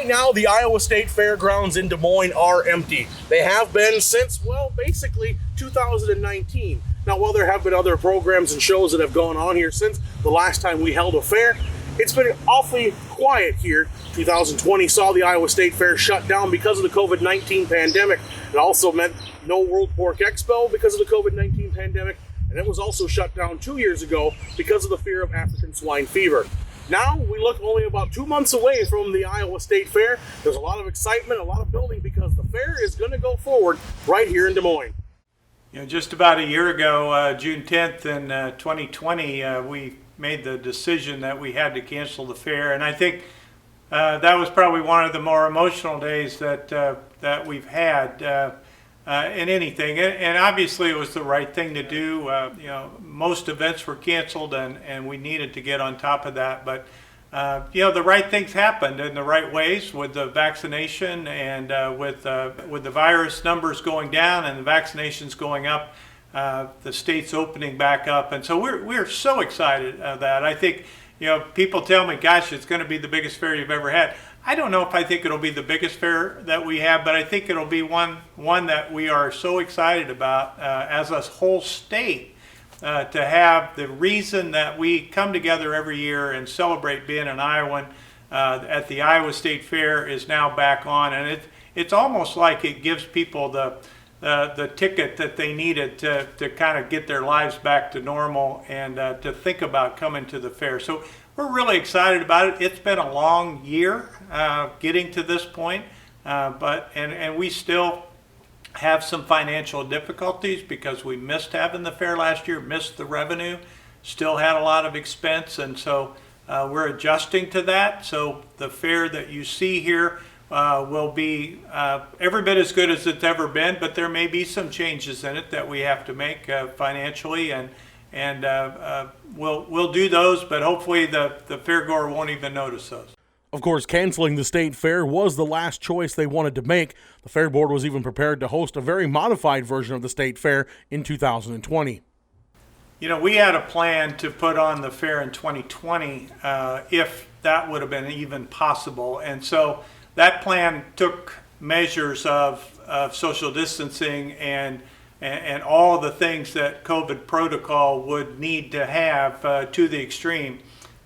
Right now, the Iowa State Fairgrounds in Des Moines are empty. They have been since, well, basically 2019. Now, while there have been other programs and shows that have gone on here since the last time we held a fair, it's been awfully quiet here. 2020 saw the Iowa State Fair shut down because of the COVID-19 pandemic. It also meant no World Pork Expo because of the COVID-19 pandemic, and it was also shut down 2 years ago because of the fear of African swine fever. Now, we look only about 2 months away from the Iowa State Fair. There's a lot of excitement, a lot of building, because the fair is going to go forward right here in Des Moines. You know, just about a year ago, June 10th in 2020, we made the decision that we had to cancel the fair, and I think that was probably one of the more emotional days that we've had in anything. And obviously, it was the right thing to do. You know, most events were canceled, and we needed to get on top of that. But you know, the right things happened in the right ways with the vaccination and with the virus numbers going down and the vaccinations going up. The state's opening back up, and so we're so excited that I think, you know, people tell me, gosh, it's going to be the biggest fair you've ever had. I don't know if I think it'll be the biggest fair that we have, but I think it'll be one that we are so excited about as a whole state to have. The reason that we come together every year and celebrate being an Iowan at the Iowa State Fair is now back on, and it's almost like it gives people the ticket that they needed to kind of get their lives back to normal and to think about coming to the fair. So we're really excited about it. It's been a long year getting to this point, but we still have some financial difficulties because we missed having the fair last year, missed the revenue, still had a lot of expense, and so we're adjusting to that. So the fair that you see here will be every bit as good as it's ever been, but there may be some changes in it that we have to make financially, and we'll do those, but hopefully the fairgoer won't even notice those. Of course, canceling the state fair was the last choice they wanted to make. The Fair Board was even prepared to host a very modified version of the state fair in 2020. You know, we had a plan to put on the fair in 2020 if that would have been even possible, and so that plan took measures of social distancing and all the things that COVID protocol would need to have to the extreme,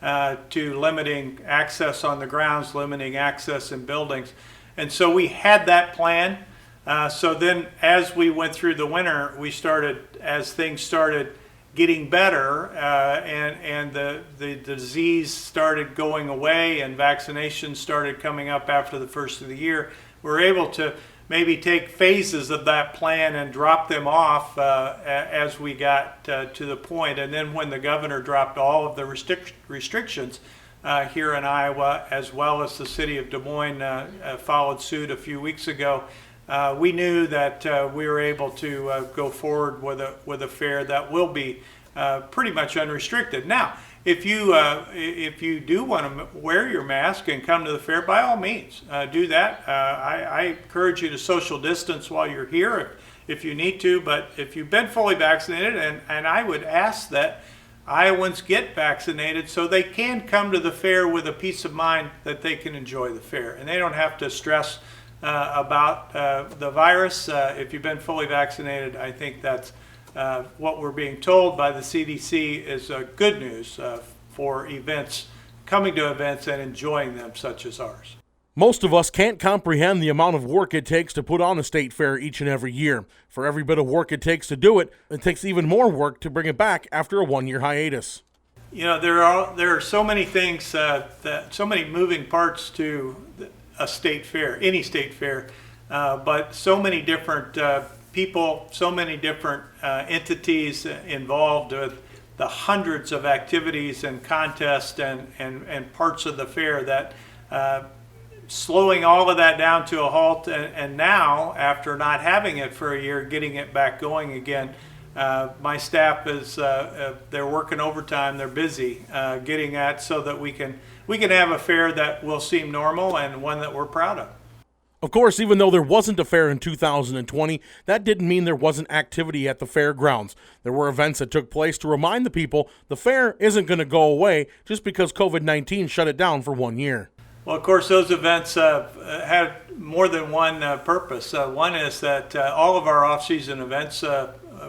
to limiting access on the grounds, limiting access in buildings. And so we had that plan. So then as we went through the winter, as things started getting better and the disease started going away and vaccinations started coming up after the first of the year, we're able to maybe take phases of that plan and drop them off as we got to the point. And then when the governor dropped all of the restrictions here in Iowa, as well as the city of Des Moines followed suit a few weeks ago, we knew that we were able to go forward with a fair that will be pretty much unrestricted. Now, if you do want to wear your mask and come to the fair, by all means, do that. I encourage you to social distance while you're here if you need to, but if you've been fully vaccinated, and I would ask that Iowans get vaccinated so they can come to the fair with a peace of mind that they can enjoy the fair, and they don't have to stress about the virus. If you've been fully vaccinated, I think that's what we're being told by the CDC is good news for events, coming to events and enjoying them such as ours. Most of us can't comprehend the amount of work it takes to put on a state fair each and every year. For every bit of work it takes to do it, it takes even more work to bring it back after a one-year hiatus. You know, there are so many things, so many moving parts to a state fair, any state fair, but so many different people, so many different entities involved with the hundreds of activities and contests and parts of the fair that slowing all of that down to a halt, and now, after not having it for a year, getting it back going again. My staff is, they're working overtime, they're busy getting that so that we can have a fair that will seem normal and one that we're proud of. Of course, even though there wasn't a fair in 2020, that didn't mean there wasn't activity at the fairgrounds. There were events that took place to remind the people the fair isn't going to go away just because COVID-19 shut it down for 1 year. Well, of course, those events had more than one purpose. One is that all of our off-season events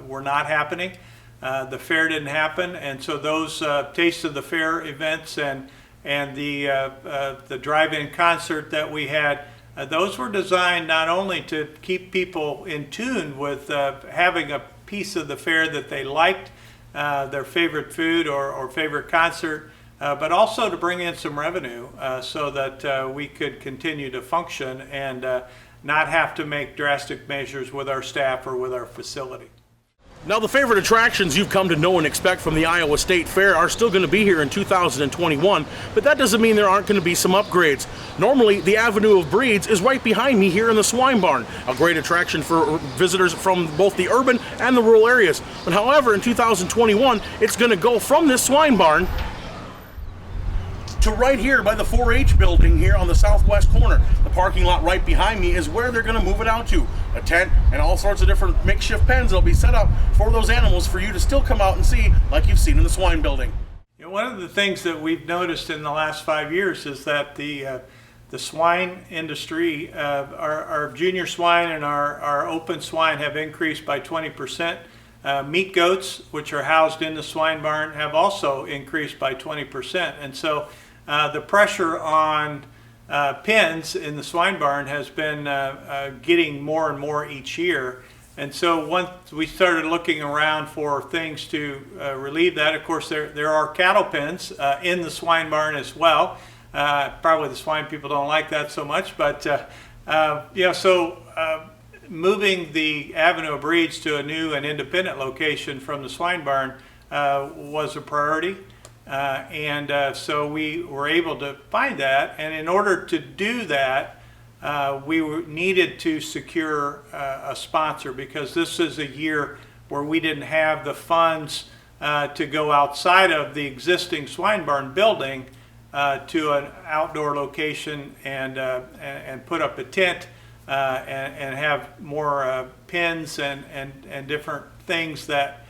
were not happening. The fair didn't happen, and so those Taste of the Fair events and the drive-in concert that we had, those were designed not only to keep people in tune with having a piece of the fair that they liked, their favorite food or favorite concert, but also to bring in some revenue so that we could continue to function and not have to make drastic measures with our staff or with our facility. Now, the favorite attractions you've come to know and expect from the Iowa State Fair are still going to be here in 2021, but that doesn't mean there aren't going to be some upgrades. Normally, the Avenue of Breeds is right behind me here in the Swine Barn, a great attraction for visitors from both the urban and the rural areas. But however, in 2021, it's going to go from this Swine Barn to right here by the 4-H building here on the southwest corner. The parking lot right behind me is where they're going to move it out to. A tent and all sorts of different makeshift pens that'll be set up for those animals for you to still come out and see like you've seen in the swine building. You know, one of the things that we've noticed in the last 5 years is that the swine industry, our junior swine and our open swine have increased by 20%. Meat goats, which are housed in the swine barn, have also increased by 20%. And so the pressure on pens in the swine barn has been getting more and more each year. And so once we started looking around for things to relieve that, of course there are cattle pens in the swine barn as well. Probably the swine people don't like that so much, but moving the Avenue of Breeds to a new and independent location from the swine barn was a priority. So we were able to find that, and in order to do that, we needed to secure a sponsor, because this is a year where we didn't have the funds to go outside of the existing swine barn building to an outdoor location and put up a tent and have more pens and different things that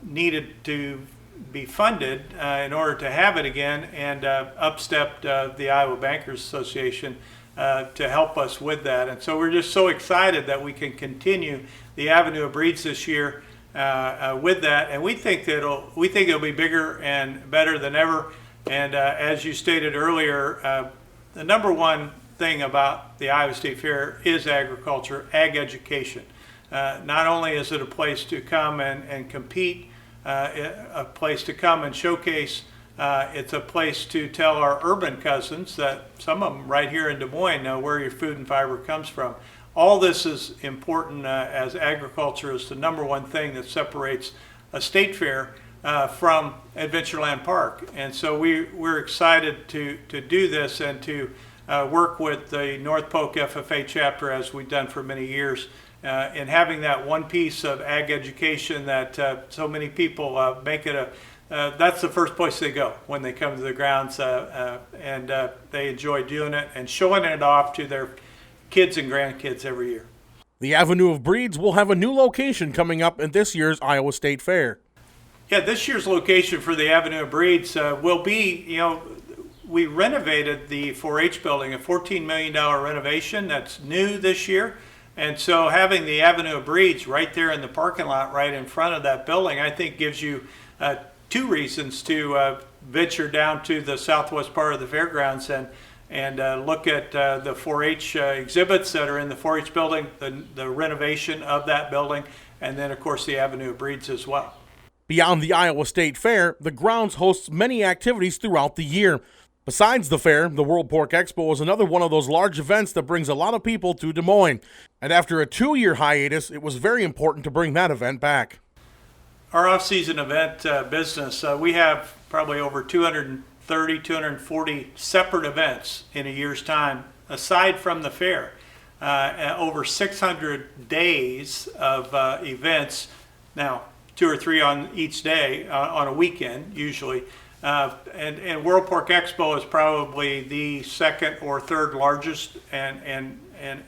needed to be funded in order to have it again, and up stepped the Iowa Bankers Association to help us with that. And so we're just so excited that we can continue the Avenue of Breeds this year with that, and we think it'll be bigger and better than ever. And as you stated earlier, the number one thing about the Iowa State Fair is agriculture, ag education. Not only is it a place to come and compete, a place to come and showcase, it's a place to tell our urban cousins, that some of them right here in Des Moines know where your food and fiber comes from. All this is important, as agriculture is the number one thing that separates a state fair from Adventureland Park. And so we're excited to do this and to work with the North Polk FFA chapter, as we've done for many years, in having that one piece of ag education that so many people make it that's the first place they go when they come to the grounds, and they enjoy doing it and showing it off to their kids and grandkids every year. The Avenue of Breeds will have a new location coming up at this year's Iowa State Fair. Yeah, this year's location for the Avenue of Breeds will be, we renovated the 4-H building, a $14 million renovation that's new this year. And so having the Avenue of Breeds right there in the parking lot right in front of that building, I think gives you two reasons to venture down to the southwest part of the fairgrounds and look at the 4-H exhibits that are in the 4-H building, the renovation of that building, and then of course the Avenue of Breeds as well. Beyond the Iowa State Fair, the grounds hosts many activities throughout the year. Besides the fair, the World Pork Expo is another one of those large events that brings a lot of people to Des Moines. And after a 2-year hiatus, it was very important to bring that event back. Our off-season event business, we have probably over 230, 240 separate events in a year's time, aside from the fair. Over 600 days of events, now 2 or 3 on each day, on a weekend usually. And World Pork Expo is probably the second or third largest and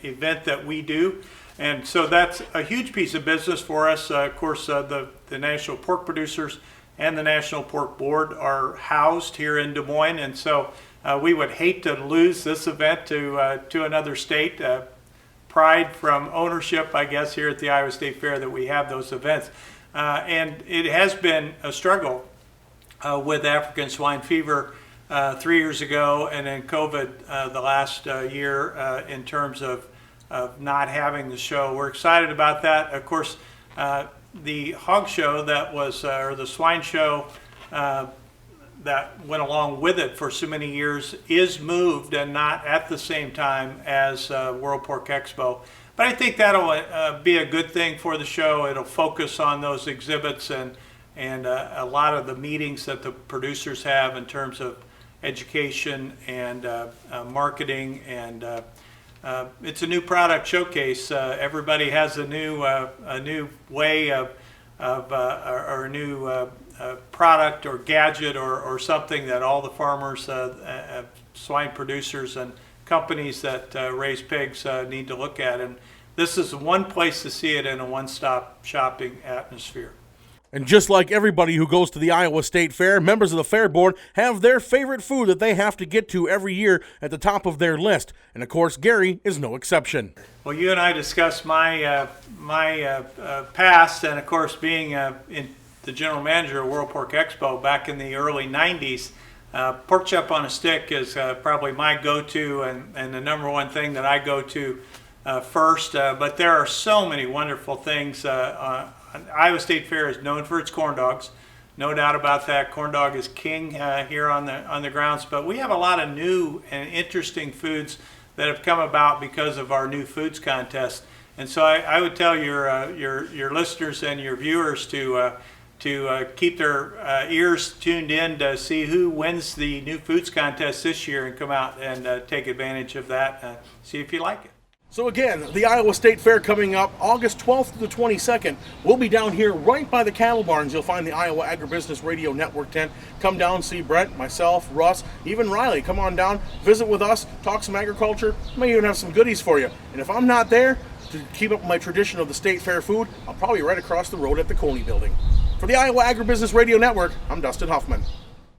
event that we do. And so that's a huge piece of business for us. Of course, the National Pork Producers and the National Pork Board are housed here in Des Moines. And so We would hate to lose this event to another state. Pride from ownership, I guess, here at the Iowa State Fair that we have those events. And it has been a struggle with African swine fever 3 years ago, and then COVID the last year in terms of not having the show. We're excited about that. Of course, the hog show that was, or the swine show that went along with it for so many years is moved and not at the same time as World Pork Expo. But I think that'll be a good thing for the show. It'll focus on those exhibits and a lot of the meetings that the producers have in terms of education and marketing, and it's a new product showcase. Everybody has a new way of or a new product or gadget or something that all the farmers, swine producers and companies that raise pigs need to look at. And this is one place to see it in a one-stop shopping atmosphere. And just like everybody who goes to the Iowa State Fair, members of the Fair Board have their favorite food that they have to get to every year at the top of their list. And of course, Gary is no exception. Well, you and I discussed my past, and of course, being in the general manager of World Pork Expo back in the early 90s, pork chop on a stick is probably my go-to and the number one thing that I go to first. But there are so many wonderful things. Iowa State Fair is known for its corn dogs, no doubt about that. Corn dog is king here on the grounds. But we have a lot of new and interesting foods that have come about because of our new foods contest. And so I would tell your listeners and your viewers to keep their ears tuned in to see who wins the new foods contest this year and come out and take advantage of that. See if you like it. So again, the Iowa State Fair coming up August 12th to the 22nd. We'll be down here right by the cattle barns. You'll find the Iowa Agribusiness Radio Network tent. Come down, see Brent, myself, Russ, even Riley. Come on down, visit with us, talk some agriculture. May even have some goodies for you. And if I'm not there to keep up my tradition of the State Fair food, I'll probably be right across the road at the Coney Building. For the Iowa Agribusiness Radio Network, I'm Dustin Hoffmann.